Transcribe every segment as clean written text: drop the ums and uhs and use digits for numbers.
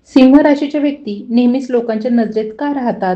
सिंह राशीच्या व्यक्ती नेहमीच लोकांच्या नजरेत का राहतात?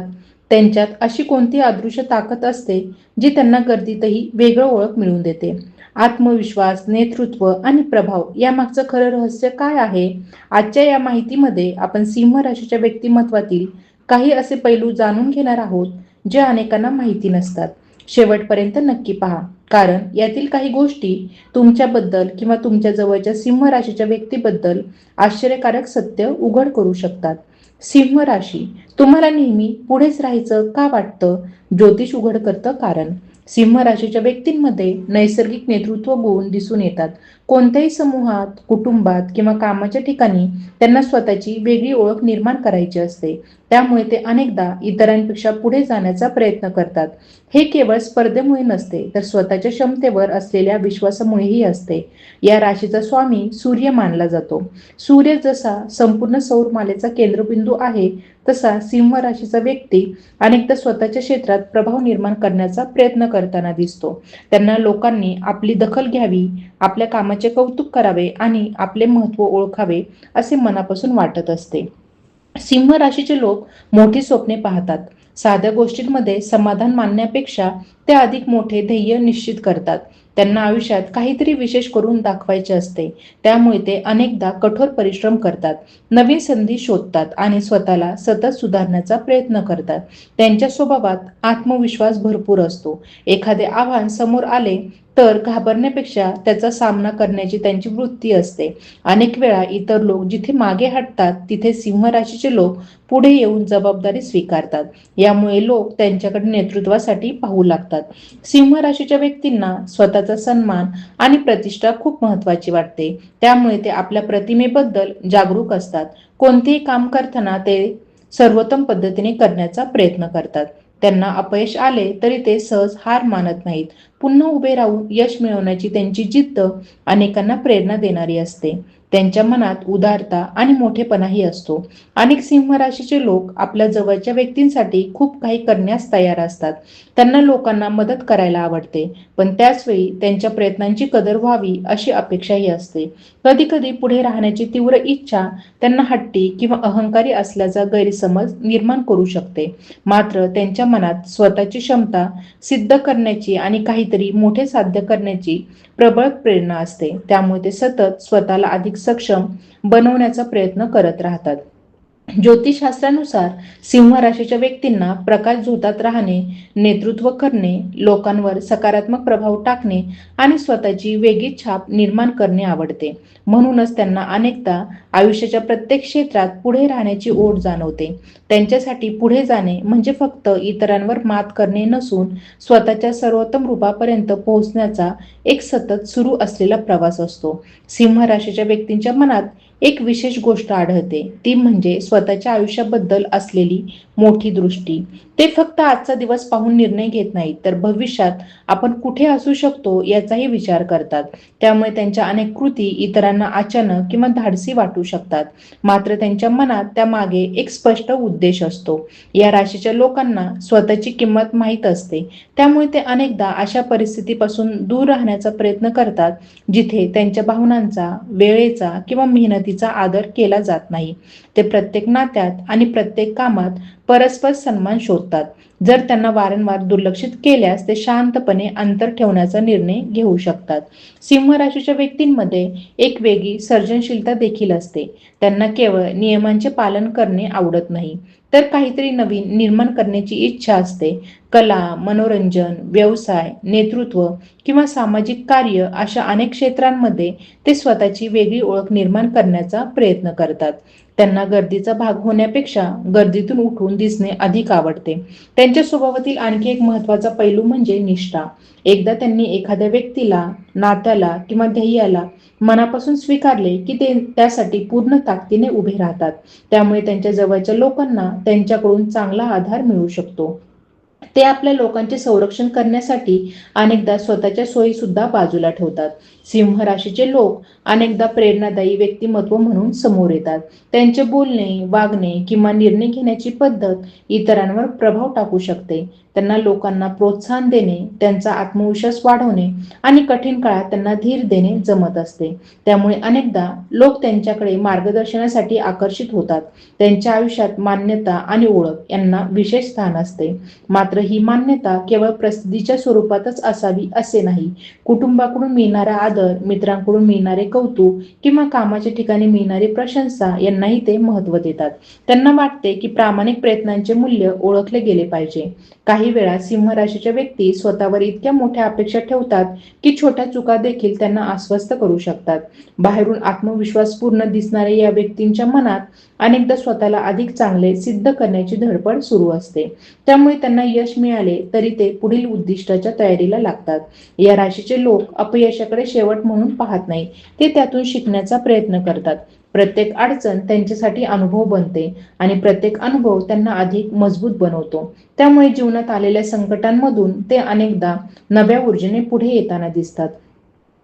त्यांच्यात अशी कोणती अदृश्य ताकद असते जी त्यांना गर्दीतही वेगळं ओळख मिळवून देते? आत्मविश्वास, नेतृत्व आणि प्रभाव यामागचं खरं रहस्य काय आहे? आजच्या या माहितीमध्ये आपण सिंह राशीच्या व्यक्तिमत्वातील काही असे पैलू जाणून घेणार आहोत जे अनेकांना माहिती नसतात. शेवटपर्यंत नक्की पहा, कारण यातील काही गोष्टी तुमच्याबद्दल किंवा तुमच्या जवळच्या सिंह राशीच्या व्यक्तीबद्दल आश्चर्यकारक सत्य उघड करू शकतात. सिंह राशी, तुम्हाला नेहमी पुढेच राहायचं का वाटतं? ज्योतिष उघड करतं कारण सिंह राशीच्या व्यक्तींमध्ये नैसर्गिक नेतृत्व गुण दिसून येतात. कोणत्याही समूहात, कुटुंबात किंवा कामाच्या ठिकाणी त्यांना स्वतःची वेगळी ओळख निर्माण करायची असते. त्यामुळे ते अनेकदा इतरांपेक्षा पुढे जाण्याचा प्रयत्न करतात. हे केवळ स्पर्धेमुळे नसते, तर स्वतःच्या क्षमतेवर असलेल्या विश्वासामुळेही असते. या राशीचा स्वामी सूर्य मानला जातो. सूर्य जसा संपूर्ण सौरमालेचा केंद्रबिंदू आहे, तसा सिंह राशीचा व्यक्ती अनेकदा स्वतःच्या क्षेत्रात प्रभाव निर्माण करण्याचा प्रयत्न करताना दिसतो. त्यांना लोकांनी आपली दखल घ्यावी, आपल्या कामाचे कौतुक करावे आणि आपले महत्त्व ओळखावे असे मनापासून वाटत असते. सिंह राशीचे लोक मोठी स्वप्ने पाहतात. साध्या गोष्टींमध्ये समाधान मानण्यापेक्षा ते अधिक मोठे ध्येय निश्चित करतात. त्यांना आयुष्यात काहीतरी विशेष करून दाखवायचे असते. त्यामुळे ते अनेकदा कठोर परिश्रम करतात, नवीन संधी शोधतात आणि स्वतःला सतत सुधारण्याचा प्रयत्न करतात. त्यांच्या स्वभावात आत्मविश्वास भरपूर असतो. एखादे आव्हान समोर आले तर घाबरण्यापेक्षा त्याचा सामना करण्याची त्यांची वृत्ती असते. अनेक वेळा इतर लोक जिथे मागे हटतात, तिथे सिंह राशीचे लोक पुढे येऊन जबाबदारी स्वीकारतात. यामुळे लोक त्यांच्याकडे नेतृत्वासाठी पाहू लागतात. सिंह राशीच्या व्यक्तींना स्वतःचा सन्मान आणि प्रतिष्ठा खूप महत्त्वाची वाटते. त्यामुळे ते आपल्या प्रतिमेबद्दल जागरूक असतात. कोणतेही काम करताना ते सर्वोत्तम पद्धतीने करण्याचा प्रयत्न करतात. त्यांना अपयश आले तरी ते सहज हार मानत नाहीत. पुन्हा उभे राहून यश मिळवण्याची त्यांची जिद्द अनेकांना प्रेरणा देणारी असते. त्यांच्या मनात उदारता आणि मोठेपणाही असतो. अनेक सिंह राशीचे लोक आपल्या जवळच्या व्यक्तींसाठी खूप काही करण्यास तयार असतात. त्यांना लोकांना मदत करायला आवडते, पण त्याच वेळी त्यांच्या प्रयत्नांची कदर व्हावी अशी अपेक्षाही असते. कधी कधी पुढे राहण्याची तीव्र इच्छा त्यांना हट्टी किंवा अहंकारी असल्याचा गैरसमज निर्माण करू शकते. मात्र त्यांच्या मनात स्वतःची क्षमता सिद्ध करण्याची आणि काहीतरी मोठे साध्य करण्याची प्रबळ प्रेरणा असते. त्यामुळे ते सतत स्वतःला अधिक सक्षम बनवण्याचा प्रयत्न करत राहतात. ज्योतिषशास्त्रानुसार सिंह राशीच्या व्यक्तींना प्रकाश झोतात राहणे, नेतृत्व करणे, लोकांवर सकारात्मक प्रभाव टाकणे आणि स्वतःची वेगळी छाप निर्माण करणे आवडते. म्हणूनच त्यांना अनेकदा आयुष्याच्या प्रत्येक क्षेत्रात पुढे राहण्याची ओढ जाणवते. त्यांच्यासाठी पुढे जाणे म्हणजे फक्त इतरांवर मात करणे नसून स्वतःच्या सर्वोत्तम रूपापर्यंत पोहोचण्याचा एक सतत सुरू असलेला प्रवास असतो. सिंह राशीच्या व्यक्तींच्या मनात एक विशेष गोष्ट आढळते, ती म्हणजे स्वतःच्या आयुष्याबद्दल असलेली मोठी दृष्टी. ते फक्त आजचा दिवस पाहून निर्णय घेत नाहीत, तर भविष्यात आपण कुठे असू शकतो याचाही विचार करतात. त्यामुळे त्यांच्या अनेक कृती इतरांना अचानक किंवा धाडसी वाटू शकतात, मात्र त्यांच्या मनात त्यामागे एक स्पष्ट उद्देश असतो. या राशीच्या लोकांना स्वतःची किंमत माहीत असते. त्यामुळे ते अनेकदा अशा परिस्थितीपासून दूर राहण्याचा प्रयत्न करतात जिथे त्यांच्या भावनांचा, वेळेचा किंवा मेहनतीचा आदर केला जात नाही. ते प्रत्येक नात्यात आणि प्रत्येक कामात परस्पर सन्मान शोधतात. जर त्यांना वारंवार दुर्लक्षित केल्यास ते शांतपणे अंतर ठेवण्याचा निर्णय घेऊ शकतात. सिंह राशीच्या व्यक्तींमध्ये एक वेगळी सर्जनशीलता देखील असते. त्यांना केवळ नियमांचे पालन करणे आवडत नाही, तर काहीतरी नवीन निर्माण करण्याची इच्छा असते. कला, मनोरंजन, व्यवसाय, नेतृत्व किंवा सामाजिक कार्य अशा अनेक क्षेत्रांमध्ये ते स्वतःची वेगळी ओळख निर्माण करण्याचा प्रयत्न करतात. त्यांना गर्दीचा भाग होण्यापेक्षा गर्दीतून उठून दिसणे अधिक आवडते. त्यांच्या स्वभावातील आणखी एक महत्त्वाचा पैलू म्हणजे निष्ठा. एकदा त्यांनी एखाद्या व्यक्तीला, नात्याला किंवा ध्येयाला मनापासून स्वीकारले की ते त्यासाठी पूर्ण ताकदीने उभे राहतात. त्यामुळे त्यांच्या जवळच्या लोकांना त्यांच्याकडून चांगला आधार मिळू शकतो. ते आपल्या लोकांचे संरक्षण करण्यासाठी अनेकदा स्वतःच्या सोयी सुद्धा बाजूला ठेवतात. सिंह राशीचे लोक अनेकदा प्रेरणादायी व्यक्तिमत्व म्हणून समोर येतात. त्यांचे बोलणे, वागणे किंवा निर्णय घेण्याची पद्धत इतरांवर प्रभाव टाकू शकते. त्यांना लोकांना प्रोत्साहन देणे, त्यांचा आत्मविश्वास वाढवणे आणि कठीण काळात त्यांना धीर देणे जमत असते. त्यामुळे अनेकदा लोक त्यांच्याकडे मार्गदर्शनासाठी आकर्षित होतात. त्यांच्या आयुष्यात मान्यता आणि ओळख यांना विशेष स्थान असते. मात्र ही मान्यता केवळ प्रसिद्धीच्या स्वरूपातच असावी असे नाही. कुटुंबाकडून मिळणारा आदर, मित्रांकडून मिळणारे कौतुक किंवा कामाच्या ठिकाणी मिळणारी प्रशंसा यांनाही ते महत्त्व देतात. त्यांना वाटते की प्रामाणिक प्रयत्नांचे मूल्य ओळखले गेले पाहिजे. काही वेळा सिंह राशीच्या व्यक्ती स्वतःवर इतक्या मोठ्या अपेक्षा ठेवतात की छोट्या चुका देखील त्यांना अस्वस्थ करू शकतात. बाहेरून आत्मविश्वासपूर्ण दिसणाऱ्या या व्यक्तींच्या मनात अनेकदा स्वतःला अधिक चांगले सिद्ध करण्याची धडपड सुरू असते. त्यामुळे त्यांना यश मिळाले तरी ते पुढील उद्दिष्टाच्या तयारीला लागतात. या राशीचे लोक अपयशाकडे शेवट म्हणून पाहत नाही, ते त्यातून शिकण्याचा प्रयत्न करतात. प्रत्येक अडचण त्यांच्यासाठी अनुभव बनते आणि प्रत्येक अनुभव त्यांना अधिक मजबूत बनवतो. त्यामुळे जीवनात आलेल्या संकटांमधून ते अनेकदा नव्या ऊर्जेने पुढे येताना दिसतात.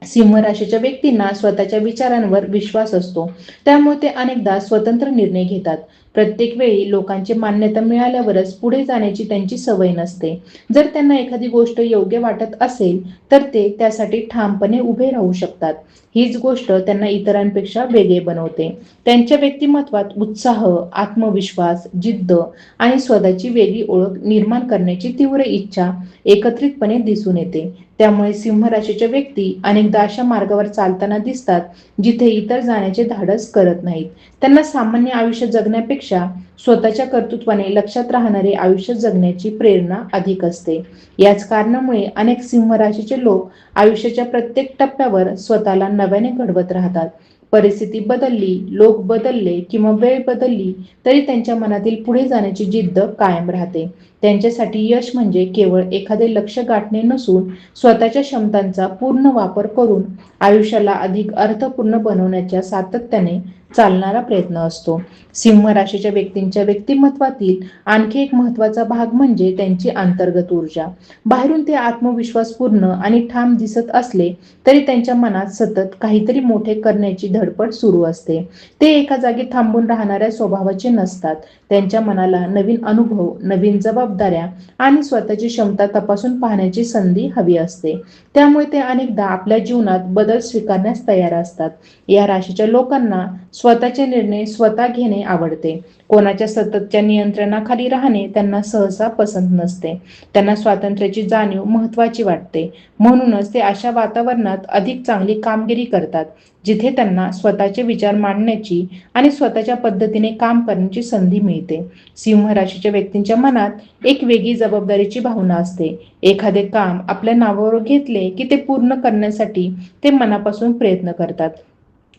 सिंह राशीच्या व्यक्तींना स्वतःच्या विचारांवर विश्वास असतो. त्यामुळे ते अनेकदा स्वतंत्र निर्णय घेतात. प्रत्येक वेळी लोकांची मान्यता मिळाल्यावरच पुढे जाण्याची त्यांची सवय नसते. जर त्यांना एखादी गोष्ट योग्य वाटत असेल तर ते त्यासाठी ठामपणे उभे राहू शकतात. हीच गोष्ट त्यांना इतरांपेक्षा वेगळे बनवते. त्यांच्या व्यक्तिमत्वात उत्साह, आत्मविश्वास, जिद्द आणि स्वतःची वेगळी ओळख निर्माण करण्याची तीव्र इच्छा एकत्रितपणे दिसून येते. त्यामुळे सिंह राशीच्या व्यक्ती अनेकदा अशा मार्गावर चालताना दिसतात जिथे इतर जाण्याचे धाडस करत नाहीत. त्यांना सामान्य आयुष्य जगण्यापेक्षा स्वतःच्या कर्तृत्वाने लक्षात राहणारे आयुष्य जगण्याची प्रेरणा अधिक असते. याच कारणामुळे अनेक सिंह राशीचे लोक आयुष्याच्या प्रत्येक टप्प्यावर स्वतःला नव्याने घडवत राहतात. परिस्थिती बदलली, लोक बदलले किंवा वेळ बदलली तरी त्यांच्या मनातील पुढे जाण्याची जिद्द कायम राहते. त्यांच्यासाठी यश म्हणजे केवळ एखादे लक्ष्य गाठणे नसून स्वतःच्या क्षमतांचा पूर्ण वापर करून आयुष्याला अधिक अर्थपूर्ण बनवण्याच्या सातत्याने चालणारा प्रयत्न असतो. सिंह राशीच्या व्यक्तींच्या व्यक्तिमत्वातील आणखी एक महत्त्वाचा भाग म्हणजे त्यांची अंतर्गत ऊर्जा. बाहेरून ते आत्मविश्वासपूर्ण आणि ठाम दिसत असले तरी त्यांच्या मनात सतत काहीतरी मोठे करण्याची धडपड सुरू असते. ते एका जागी थांबून राहणाऱ्या स्वभावाचे नसतात. त्यांच्या मनाला नवीन अनुभव, नवीन जबाबदाऱ्या आणि स्वतःची क्षमता तपासून पाहण्याची संधी हवी असते. त्यामुळे ते अनेकदा आपल्या जीवनात बदल स्वीकारण्यास तयार असतात. या राशीच्या लोकांना स्वतःचे निर्णय स्वतः घेणे आवडते. कोणाच्या सततच्या नियंत्रणाखाली राहणे त्यांना सहसा पसंत नसते. त्यांना स्वातंत्र्याची जाणीव महत्त्वाची वाटते. म्हणूनच ते अशा वातावरणात अधिक चांगली कामगिरी करतात जिथे त्यांना स्वतःचे विचार मांडण्याची आणि स्वतःच्या पद्धतीने काम करण्याची संधी मिळते. सिंह राशीच्या व्यक्तींच्या मनात एक वेगळी जबाबदारीची भावना असते. एखादे काम आपल्या नावावर घेतले की ते पूर्ण करण्यासाठी ते मनापासून प्रयत्न करतात.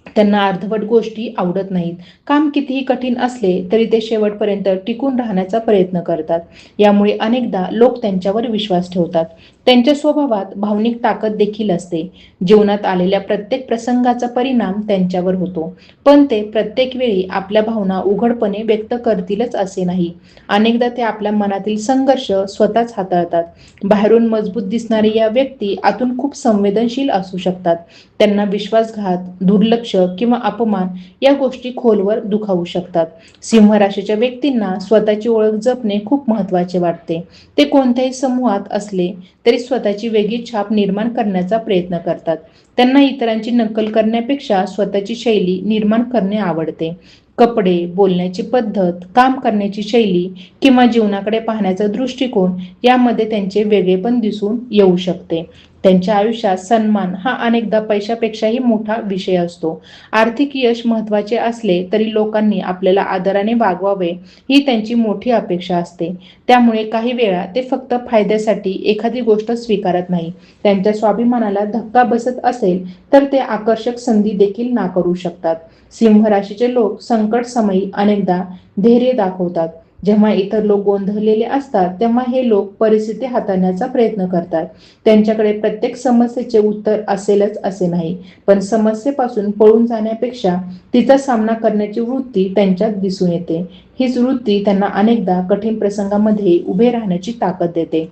त्यांना अर्धवट गोष्टी आवडत नाहीत. काम कितीही कठीण असले तरी ते शेवटपर्यंत टिकून राहण्याचा प्रयत्न करतात. यामुळे अनेकदा लोक त्यांच्यावर विश्वास ठेवतात. त्यांच्या स्वभावात भावनिक ताकद देखील असते. जीवनात आलेल्या प्रत्येक प्रसंगाचा परिणाम त्यांच्यावर होतो. पण ते प्रत्येक वेळी आपल्या भावना उघडपणे व्यक्त करतीलच असे नाही. अनेकदा ते आपल्या मनातील संघर्ष स्वतःच हाताळतात. बाहेरून मजबूत दिसणारी या व्यक्ती आतून खूप संवेदनशील असू शकतात. त्यांना विश्वासघात, दुर्लक्ष किंवा अपमान या गोष्टी खोलवर दुखावू शकतात. सिंह राशीच्या व्यक्तींना स्वतःची ओळख जपणे खूप महत्त्वाचे वाटते. ते कोणत्याही समूहात असले तरी स्वतःची वेगळी छाप निर्माण करण्याचा प्रयत्न करतात. त्यांना इतरांची नक्कल करण्यापेक्षा स्वतःची शैली निर्माण करणे आवडते. कपडे, बोलण्याची पद्धत, काम करण्याची शैली किंवा जीवनाकडे पाहण्याचा दृष्टिकोन यामध्ये त्यांचे वेगळेपण दिसून येऊ शकते. त्यांच्या आयुष्यात सन्मान हा अनेकदा पैशापेक्षाही मोठा विषय असतो. आर्थिक यश महत्त्वाचे असले तरी लोकांनी आपल्याला आदराने वागवावे ही त्यांची मोठी अपेक्षा असते. त्यामुळे काही वेळा ते फक्त फायद्यासाठी एखादी गोष्ट स्वीकारत नाही. त्यांच्या स्वाभिमानाला धक्का बसत असेल तर ते आकर्षक संधी देखील नाकारू शकतात. सिंह राशीचे लोक संकट समयी अनेकदा धैर्य दाखवतात. जेव्हा इतर लोक गोंधळलेले असतात तेव्हा हे लोक परिस्थिती हाताळण्याचा प्रयत्न करतात. त्यांच्याकडे प्रत्येक समस्येचे उत्तर असेलच असे नाही, पण समस्येपासून पळून जाण्यापेक्षा तिचा सामना करण्याची वृत्ती त्यांच्यात दिसून येते. हीच वृत्ती त्यांना अनेकदा कठीण प्रसंगामध्ये उभे राहण्याची ताकद देते.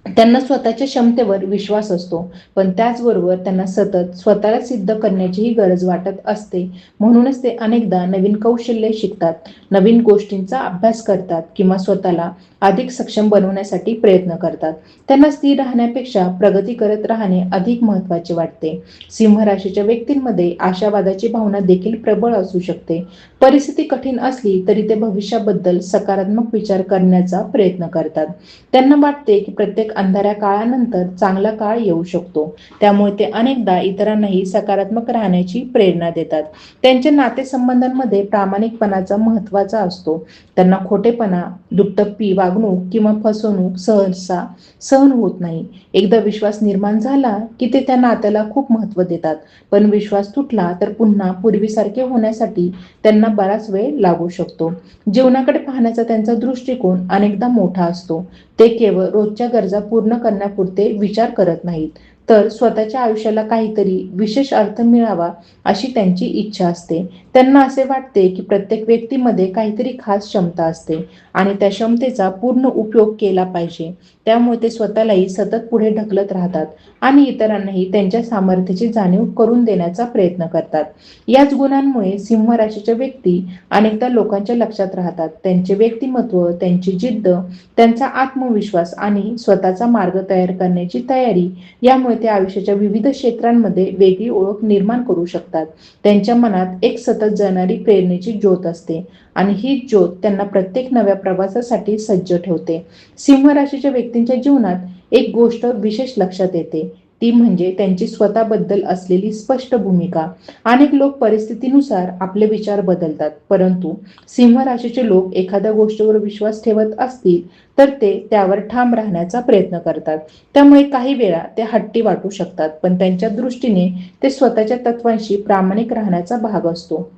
त्यांना स्वतःच्या क्षमतेवर विश्वास असतो, पण त्याचबरोबर त्यांना सतत स्वतःला सिद्ध करण्याचीही गरज वाटत असते. म्हणूनच ते अनेकदा नवीन कौशल्य शिकतात, नवीन गोष्टींचा अभ्यास करतात किंवा स्वतःला अधिक सक्षम बनवण्यासाठी प्रयत्न करतात. त्यांना स्थिर राहण्यापेक्षा प्रगती करत राहणे अधिक महत्त्वाचे वाटते. सिंह राशीच्या व्यक्तींमध्ये आशावादाची भावना देखील प्रबळ असू शकते. परिस्थिती कठीण असली तरी ते भविष्याबद्दल सकारात्मक विचार करण्याचा प्रयत्न करतात. त्यांना वाटते की प्रत्येक अंधाऱ्या काळानंतर चांगला काळ येऊ शकतो. त्यामुळे ते अनेकदा इतरांनाही सकारात्मक राहण्याची प्रेरणा देतात. त्यांच्या नातेसंबंधांमध्ये प्रामाणिकपणाचा महत्त्वाचा असतो. त्यांना खोटेपणा, दुटप्पी वागणूक किंवा फसवणूक सहसा सहन होत नाही. एकदा विश्वास निर्माण झाला की ते त्या नात्याला खूप महत्त्व देतात, पण विश्वास तुटला तर पुन्हा पूर्वीसारखे होण्यासाठी त्यांना बराच वेळ लागू शकतो. जीवनाकडे पाहण्याचा त्यांचा दृष्टिकोन अनेकदा मोठा असतो. ते केवळ रोजच्या गरजा पूर्ण करण्यापुरते विचार करत नाहीत, तर स्वतःच्या आयुष्याला काहीतरी विशेष अर्थ मिळावा अशी त्यांची इच्छा असते. त्यांना असे वाटते की प्रत्येक व्यक्तीमध्ये काहीतरी खास क्षमता असते आणि त्या क्षमतेचा पूर्ण उपयोग केला पाहिजे. त्यामुळे ते स्वतःलाही सतत पुढे ढकलत राहतात आणि इतरांनाही त्यांच्या सामर्थ्याची जाणीव करून देण्याचा प्रयत्न करतात. याच गुणांमुळे सिंह राशीच्या व्यक्ती अनेकदा लोकांच्या लक्षात राहतात. त्यांचे व्यक्तिमत्व, त्यांची जिद्द, त्यांचा आत्मविश्वास आणि स्वतःचा मार्ग तयार करण्याची तयारी यामुळे ते आयुष्याच्या विविध क्षेत्रांमध्ये वेगळी ओळख निर्माण करू शकतात. त्यांच्या मनात एक सतत जळणारी प्रेरणेची ज्योत असते आणि ही ज्योत त्यांना प्रत्येक नव्या प्रवासासाठी सज्ज ठेवते. सिंह राशीच्या व्यक्तींच्या जीवनात एक गोष्ट विशेष लक्षात येते, ती म्हणजे त्यांची स्वतःबद्दल असलेली स्पष्ट भूमिका. अनेक लोक परिस्थितीनुसार आपले विचार बदलतात, परंतु सिंह राशीचे लोक एखाद्या गोष्टीवर विश्वास ठेवत असतील तर ते त्यावर ठाम राहण्याचा प्रयत्न करतात. त्यामुळे काही वेळा ते हट्टी वाटू शकतात, पण त्यांच्या दृष्टीने ते स्वतःच्या तत्वांशी प्रामाणिक राहण्याचा भाग असतो.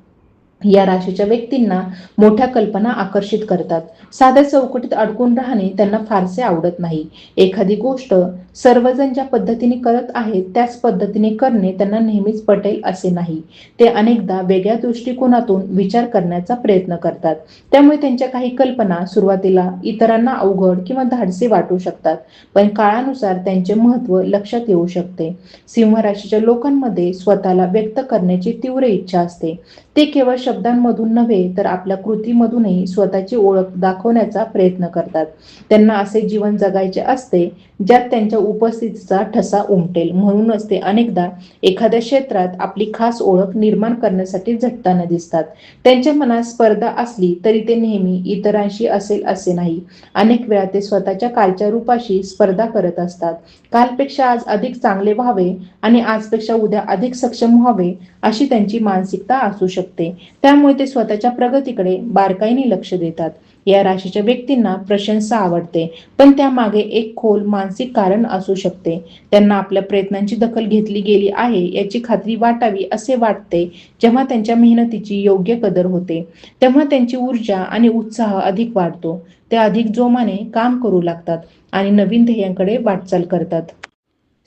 या राशीच्या व्यक्तींना मोठ्या कल्पना आकर्षित करतात. साध्या चौकटीत अडकून राहणे त्यांना फारसे आवडत नाही. एखादी गोष्ट सर्वजण ज्या पद्धतीने करत आहेत त्याच पद्धतीने करणे त्यांना नेहमीच पटेल असे नाही. ते अनेकदा वेगळ्या दृष्टिकोनातून विचार करण्याचा प्रयत्न करतात. त्यामुळे त्यांच्या काही कल्पना सुरुवातीला इतरांना अवघड किंवा धाडसी वाटू शकतात, पण काळानुसार त्यांचे महत्त्व लक्षात येऊ शकते. सिंह राशीच्या लोकांमध्ये स्वतःला व्यक्त करण्याची तीव्र इच्छा असते. ते केवळ शब्दांमधून नव्हे तर आपल्या कृतीमधूनही स्वतःची ओळख दाखवण्याचा प्रयत्न करतात. त्यांना असे जीवन जगायचे असते ज्यात त्यांच्या उपस्थितीचा ठसा उमटेल. म्हणूनच ते अनेकदा एखाद्या क्षेत्रात आपली खास ओळख निर्माण करण्यासाठी झटताना दिसतात. त्यांच्या मनात स्पर्धा असली तरी ते नेहमी इतरांशी असेल असे नाही. अनेक वेळा ते स्वतःच्या कालच्या रूपाशी स्पर्धा करत असतात. कालपेक्षा आज अधिक चांगले व्हावे आणि आजपेक्षा उद्या अधिक सक्षम व्हावे अशी त्यांची मानसिकता असू शकते. त्यामुळे ते स्वतःच्या प्रगतीकडे बारकाईने लक्ष देतात. या राशीच्या व्यक्तींना प्रशंसा आवडते, पण त्यामागे एक खोल मानसिक कारण असू शकते. त्यांना आपल्या प्रयत्नांची दखल घेतली गेली आहे याची खात्री वाटावी असे वाटते. जेव्हा त्यांच्या मेहनतीची योग्य कदर होते तेव्हा त्यांची ऊर्जा आणि उत्साह अधिक वाढतो. ते अधिक जोमाने काम करू लागतात आणि नवीन ध्येयांकडे वाटचाल करतात.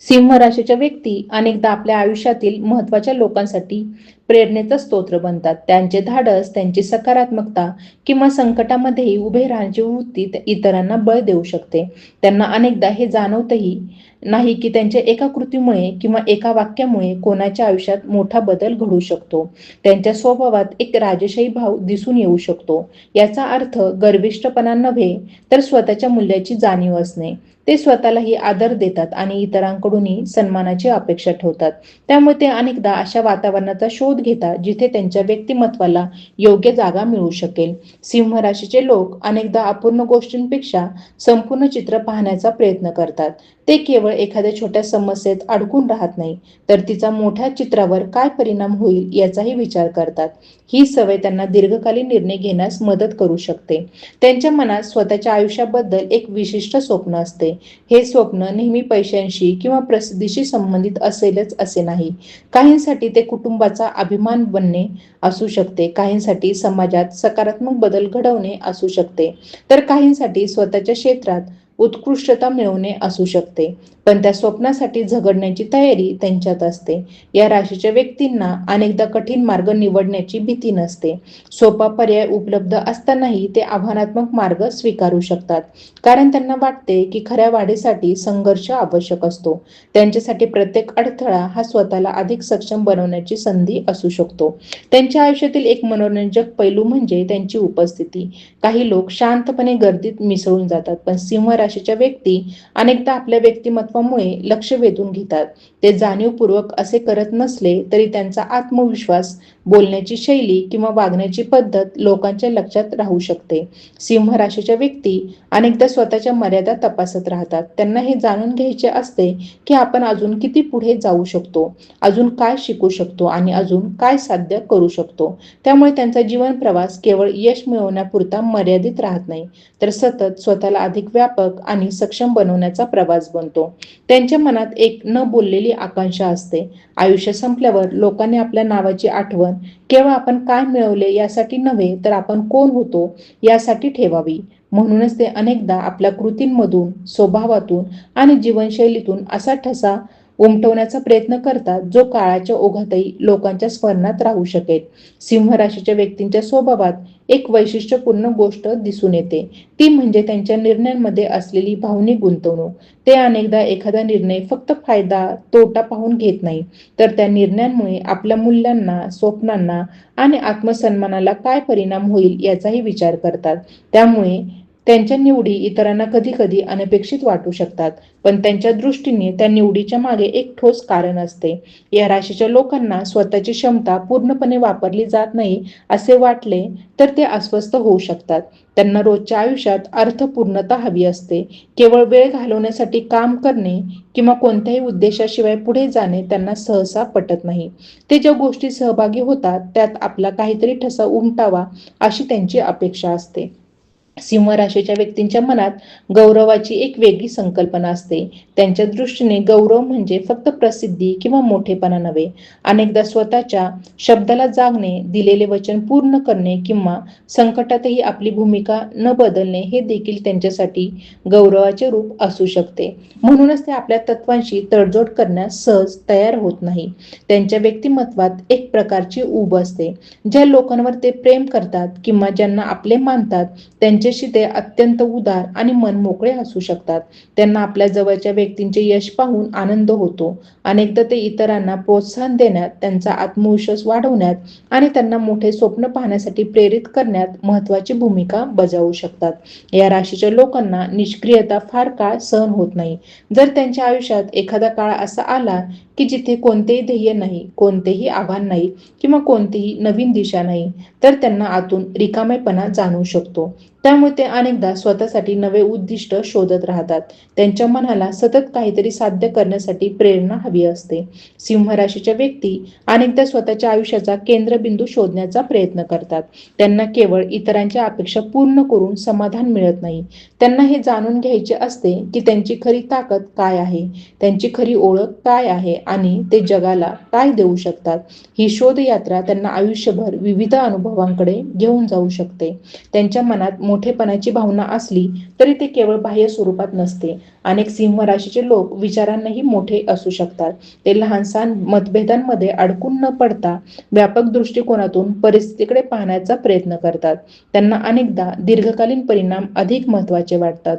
सिंह राशीच्या व्यक्ती अनेकदा आपल्या आयुष्यातील महत्त्वाच्या लोकांसाठी प्रेरणेचा स्तोत्र बनतात. त्यांचे धाडस, त्यांची सकारात्मकता किंवा संकटामध्येही उभे राहण्याची वृत्ती इतरांना बळ देऊ शकते. त्यांना अनेकदा हे जाणवतही नाही की त्यांच्या एका कृतीमुळे किंवा एका वाक्यामुळे कोणाच्या आयुष्यात मोठा बदल घडू शकतो. त्यांच्या स्वभावात एक राजशाही भाव दिसून येऊ शकतो. याचा अर्थ गर्विष्ठपणा नव्हे तर स्वतःच्या मूल्याची जाणीव असणे. ते स्वतःलाही आदर देतात आणि इतरांकडूनही सन्मानाची अपेक्षा ठेवतात. त्यामुळे ते अनेकदा अशा वातावरणाचा शोध घेतात जिथे त्यांच्या व्यक्तिमत्वाला योग्य जागा मिळू शकेल. सिंह राशीचे लोक अनेकदा अपूर्ण गोष्टींपेक्षा संपूर्ण चित्र पाहण्याचा प्रयत्न करतात. ते केवळ एखाद्या छोट्या समस्येत अडकून राहत नाही, तर तिचा मोठ्या चित्रावर काय परिणाम होईल याचाही विचार करतात. ही सवय त्यांना दीर्घकालीन निर्णय घेण्यास मदत करू शकते. त्यांच्या मनात स्वतःच्या आयुष्याबद्दल एक विशिष्ट स्वप्न असते. हे स्वप्न नेहमी पैशांशी किंवा प्रसिद्धीशी संबंधित असेलच असे नाही. काहींसाठी ते कुटुंबाचा अभिमान बनणे असू शकते, काहींसाठी समाजात सकारात्मक बदल घडवणे असू शकते, तर काहींसाठी स्वतःच्या क्षेत्रात उत्कृष्टता मिळवणे असू शकते. पण त्या स्वप्नासाठी झगडण्याची तयारी त्यांच्यात असते. या राशीच्या व्यक्तींना अनेकदा कठीण मार्ग निवडण्याची भीती नसते. सोपा पर्याय उपलब्ध असतानाही ते आव्हानात्मक मार्ग स्वीकारू शकतात, कारण त्यांना वाटते की खऱ्या वाढीसाठी संघर्ष आवश्यक असतो. त्यांच्यासाठी प्रत्येक अडथळा हा स्वतःला अधिक सक्षम बनवण्याची संधी असू शकतो. त्यांच्या आयुष्यातील एक मनोरंजक पैलू म्हणजे त्यांची उपस्थिती. काही लोक शांतपणे गर्दीत मिसळून जातात, पण सिंह राशीच्या व्यक्ती अनेकदा आपल्या व्यक्तिमत्वामुळे लक्ष वेधून घेतात. ते जाणीवपूर्वक असे करत नसले तरी त्यांचा आत्मविश्वास, बोलण्याची शैली किंवा वागण्याची पद्धत लोकांच्या लक्षात राहू शकते. सिंह राशीच्या व्यक्ती अनेकदा स्वतःच्या मर्यादा तपासत राहतात. त्यांना हे जाणून घ्यायचे असते की आपण अजून किती पुढे जाऊ शकतो, अजून काय शिकू शकतो आणि अजून काय साध्य करू शकतो. त्यामुळे त्यांचा जीवन प्रवास केवळ यश मिळवण्यापुरता मर्यादित राहत नाही, तर सतत स्वतःला अधिक व्यापक आणि सक्षम बनवण्याचा प्रवास बनतो. त्यांच्या मनात एक न बोललेली आकांक्षा असते. आयुष्य संपल्यावर लोकांनी आपल्या नावाची आठवण केवळ आपण काय मिळवले यासाठी नव्हे, तर आपण कोण होतो यासाठी ठेवावी. म्हणूनच ते अनेकदा आपल्या कृतींमधून, स्वभावातून आणि जीवनशैलीतून असा ठसा उमटवण्याचा प्रयत्न करतात जो काळाच्या ओघातही लोकांच्या स्मरणात राहू शकेल. सिंह राशीच्या व्यक्तींच्या स्वभावात एक वैशिष्ट्यपूर्ण गोष्ट दिसून येते, ती म्हणजे त्यांच्या निर्णयांमध्ये असलेली भावनिक गुंतवणूक. ते अनेकदा एखादा निर्णय फक्त फायदा तोटा पाहून घेत नाही, तर त्या निर्णयांमुळे आपल्या मूल्यांना, स्वप्नांना आणि आत्मसन्मानाला काय परिणाम होईल याचाही विचार करतात. त्यामुळे त्यांच्या निवडी इतरांना कधी कधी अनपेक्षित वाटू शकतात, पण त्यांच्या दृष्टीने त्या निवडीच्या मागे एक ठोस कारण असते. या राशीच्या लोकांना स्वतःची क्षमता पूर्णपणे वापरली जात नाही असे वाटले तर ते अस्वस्थ होऊ शकतात. त्यांना रोजच्या आयुष्यात अर्थपूर्णता हवी असते. केवळ वेळ घालवण्यासाठी काम करणे किंवा कोणत्याही उद्देशाशिवाय पुढे जाणे त्यांना सहसा पटत नाही. ते ज्या गोष्टी सहभागी होतात त्यात आपला काहीतरी ठसा उमटावा अशी त्यांची अपेक्षा असते. सिंह राशीच्या व्यक्तींच्या मनात गौरवाची एक वेगळी संकल्पना असते. त्यांच्या दृष्टीने गौरव म्हणजे फक्त प्रसिद्धी किंवा मोठेपणा नव्हे. अनेकदा स्वतःच्या शब्दाला जागणे, दिलेले वचन पूर्ण करणे किंवा संकटातही आपली भूमिका न बदलणे हे देखील त्यांच्यासाठी गौरवाचे रूप असू शकते. म्हणूनच ते आपल्या तत्वांशी तडजोड करण्यास सहज तयार होत नाही. त्यांच्या व्यक्तिमत्वात एक प्रकारची ऊब असते. ज्या लोकांवर ते प्रेम करतात किंवा ज्यांना आपले मानतात त्यांच्याशी ते अत्यंत उदार आणि मनमोकळे असू शकतात. त्यांना आपल्या जवळच्या व्यक्तींचे यश पाहून आनंद होतो. अनेकदा ते इतरांना प्रोत्साहन देण्यात, त्यांचा आत्मविश्वास वाढवण्यात आणि त्यांना मोठे स्वप्न पाहण्यासाठी प्रेरित करण्यात महत्त्वाची भूमिका बजावू शकतात. या राशीच्या लोकांना निष्क्रियता फार काळ सहन होत नाही. जर त्यांच्या आयुष्यात एखादा काळ असा आला की जिथे कोणतेही ध्येय नाही, कोणतेही आव्हान नाही किंवा कोणतीही नवीन दिशा नाही, तर त्यांना आतून रिकामेपणा जाणवू शकतो. त्यामुळे ते अनेकदा स्वतःसाठी नवे उद्दिष्ट शोधत राहतात. त्यांच्या मनाला सतत काहीतरी साध्य करण्यासाठी प्रेरणा हवी असते. सिंह राशीच्या व्यक्ती अनेकदा स्वतःच्या आयुष्याचा केंद्रबिंदू शोधण्याचा प्रयत्न करतात. त्यांना केवळ इतरांच्या अपेक्षा पूर्ण करून समाधान मिळत नाही. त्यांना हे जाणून घ्यायचे असते की त्यांची खरी ताकद काय आहे, त्यांची खरी ओळख काय आहे आणि ते जगाला काय देऊ शकतात. ही शोधयात्रा त्यांना आयुष्यभर विविध अनुभवांकडे घेऊन जाऊ शकते. त्यांच्या मनात मोठेपणाची भावना असली तरी ते केवळ बाह्य स्वरूपात नसते. अनेक सिंह राशीचे लोक विचारांनाही मोठे असू शकतात. ते लहानसहान मतभेदांमध्ये अडकून न पडता व्यापक दृष्टिकोनातून परिस्थितीकडे पाहण्याचा प्रयत्न करतात. त्यांना अनेकदा दीर्घकालीन परिणाम अधिक महत्त्वाचे वाटतात.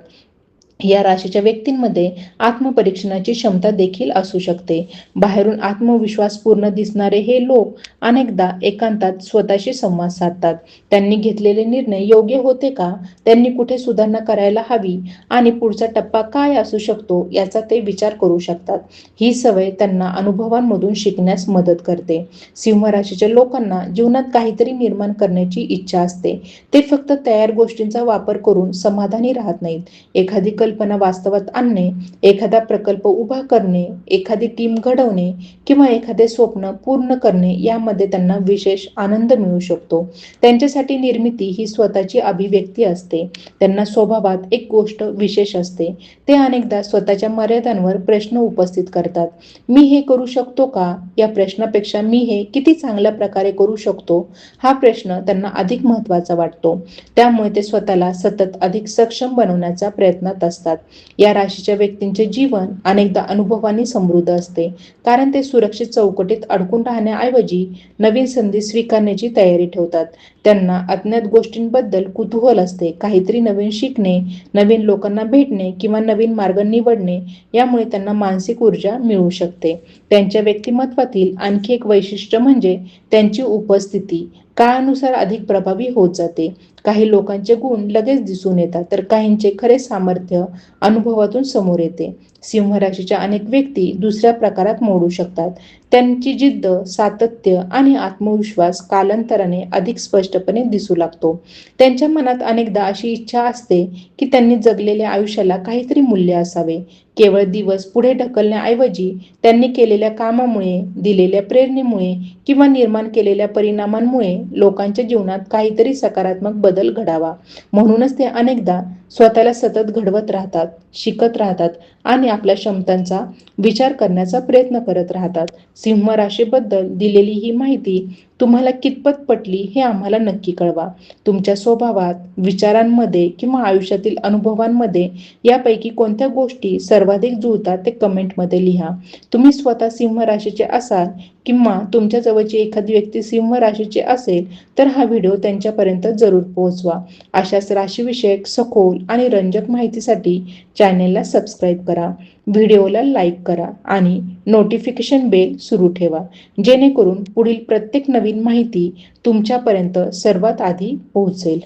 या राशीच्या व्यक्तींमध्ये आत्मपरीक्षणाची क्षमता देखील असू शकते. बाहेरून आत्मविश्वास पूर्ण दिसणारे हे लोक अनेकदा एकांतात स्वतःशी संवाद साधतात. त्यांनी घेतलेले निर्णय योग्य होते का, त्यांनी कुठे सुधारणा करायला हवी आणि पुढचा टप्पा काय असू शकतो याचा ते विचार करू शकतात. ही सवय त्यांना अनुभवांमधून शिकण्यास मदत करते. सिंह राशीच्या लोकांना जीवनात काहीतरी निर्माण करण्याची इच्छा असते. ते फक्त तयार गोष्टींचा वापर करून समाधानी राहत नाहीत. एखादी कल्पना वास्तवात आणणे, एखादा प्रकल्प उभा करणे, एखादी टीम घडवणे किंवा एखादे स्वप्न पूर्ण करणे यामध्ये त्यांना विशेष आनंद मिळू शकतो. त्यांच्यासाठी निर्मिती ही स्वतःची अभिव्यक्ती असते. त्यांना स्वभावात एक गोष्ट विशेष असते. ते अनेकदा स्वतःच्या मर्यादांवर प्रश्न उपस्थित करतात. मी हे करू शकतो का? या प्रश्नापेक्षा मी हे किती चांगल्या प्रकारे करू शकतो हा प्रश्न त्यांना अधिक महत्त्वाचा वाटतो. त्यामुळे ते स्वतःला सतत अधिक सक्षम बनवण्याचा प्रयत्नात असतात. या राशीच्या व्यक्तींचे जीवन अनेकदा अनुभवांनी समृद्ध असते, कारण ते सुरक्षित चौकटीत अडकून राहण्याऐवजी नवीन संधी स्वीकारण्याची तयारी ठेवतात. त्यांना अज्ञात गोष्टींबद्दल कुतूहल असते. काहीतरी नवीन शिकणे, नवीन लोकांना भेटणे किंवा नवीन मार्ग निवडणे यामुळे त्यांना मानसिक ऊर्जा मिळू शकते. त्यांच्या व्यक्तिमत्वातील आणखी एक वैशिष्ट्य म्हणजे त्यांची उपस्थिती काळानुसार अधिक प्रभावी होत जाते. काही लोकांचे गुण लगेच दिसून येतात, तर काहींचे खरे सामर्थ्य अनुभवातून समोर येते. सिंह राशीच्या अनेक व्यक्ती दुसऱ्या प्रकारात मोडू शकतात. त्यांची जिद्द, सातत्य आणि आत्मविश्वास कालांतराने अधिक स्पष्टपणे दिसू लागतो. त्यांच्या मनात अनेकदा अशी इच्छा असते की त्यांनी जगलेल्या आयुष्याला काहीतरी मूल्य असावे. केवळ दिवस पुढे ढकलण्याऐवजी त्यांनी केलेल्या कामामुळे, दिलेल्या प्रेरणेमुळे किंवा निर्माण केलेल्या परिणामांमुळे लोकांच्या जीवनात काहीतरी सकारात्मक बदल घडावा. म्हणूनच ते अनेकदा स्वतःला सतत घडवत राहतात, शिकत राहतात आणि आपल्या क्षमतांचा विचार करण्याचा प्रयत्न करत राहतात. सिंह राशीबद्दल दिलेली ही माहिती तुम्हाला कितपत पटली हे आम्हाला नक्की कळवा. तुमच्या स्वभावात, विचारांमध्ये किंवा आयुष्यातील अनुभवांमध्ये यापैकी कोणत्या गोष्टी सर्वाधिक जुळतात ते कमेंटमध्ये लिहा. तुम्ही स्वतः सिंह राशीचे असाल किंवा तुमच्या जवळची एखादी व्यक्ती सिंह राशीची असेल तर हा व्हिडिओ त्यांच्यापर्यंत जरूर पोहोचवा. अशाच राशीविषयक सखोल आणि रंजक माहितीसाठी चॅनेलला सबस्क्राईब करा, व्हिडिओला लाईक करा आणि नोटिफिकेशन बेल सुरू ठेवा, जेणेकरून पुढील प्रत्येक नवीन माहिती तुमच्यापर्यंत सर्वात आधी पोहोचेल.